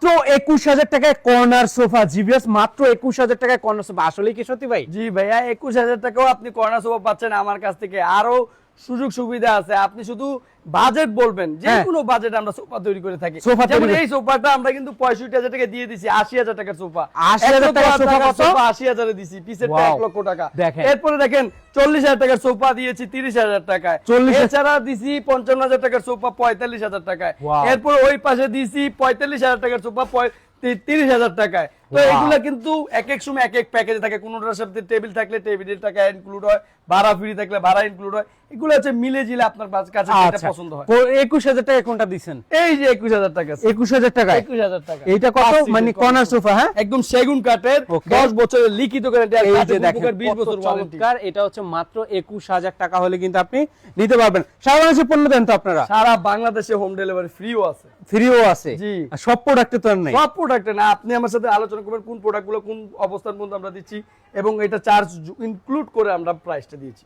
মাত্র 21000 টাকায় corner sofa জিভিএস, মাত্র 21000 টাকায় কর্নার সোফা। আসলে কি সত্যি ভাই? জি ভাইয়া, 21000 টাকাও আপনি কর্নার সোফা পাচ্ছেন আমার কাছ থেকে। আরো সুযোগ সুবিধা আছে, আপনি শুধু বাজেট বলবেন, যে কোনো বাজেট আমরা সোফা তৈরি করে থাকি। যেমন এই সোফাটা আমরা কিন্তু 65000 টাকা দিয়ে দিছি, 80000 টাকার সোফা। 80000 টাকার সোফা কত? 80000 এ দিছি, পিসেরটা 1 লক্ষ টাকা। দেখেন, এরপরে দেখেন 40000 টাকার সোফা দিয়েছি 30000 টাকায়। এছাড়া দিছি 55000 টাকার সোফা 45000 টাকায়। এরপর ওই পাশে দিছি 45000 টাকার সোফা 30000 টাকায়। তো এগুলা কিন্তু এক এক সময় এক এক প্যাকেজে থাকে। কোনটার সাথে টেবিল থাকলে টেবিলের টাকা ইনক্লুড হয়, ভাড়া ফ্রি থাকলে ভাড়া ইনক্লুড হয়। এগুলো হচ্ছে মিলে জিলে আপনার কাছে যেটা পছন্দ হয়। 21000 টাকা কোনটা দিবেন? এই যে 21000 টাকা। 21000 টাকা। 21000 টাকা। এইটা কত? মানে কর্নার সোফা, হ্যাঁ, একদম সেগুন কাঠের, 10 বছরের লিখিত গ্যারান্টি আর কাঠের উপকার 20 বছর ওয়ারেন্টি। এটা হচ্ছে মাত্র 21000 টাকা হলে কিন্তু আপনি নিতে পারবেন। সারা বাংলাদেশে পণ্য দেন তো আপনারা? সারা বাংলাদেশে হোম ডেলিভারি ফ্রিও আছে। ফ্রিও আছে? জি। সব প্রোডাক্টে তো আর নাই? সব প্রোডাক্টে না। আপনি আমার সাথে আলোচনা করবেন কোন প্রোডাক্টগুলো কোন অবস্থান পর্যন্ত আমরা দিচ্ছি, এবং এটা চার্জ ইনক্লুড করে আমরা প্রাইসটা দিয়েছি।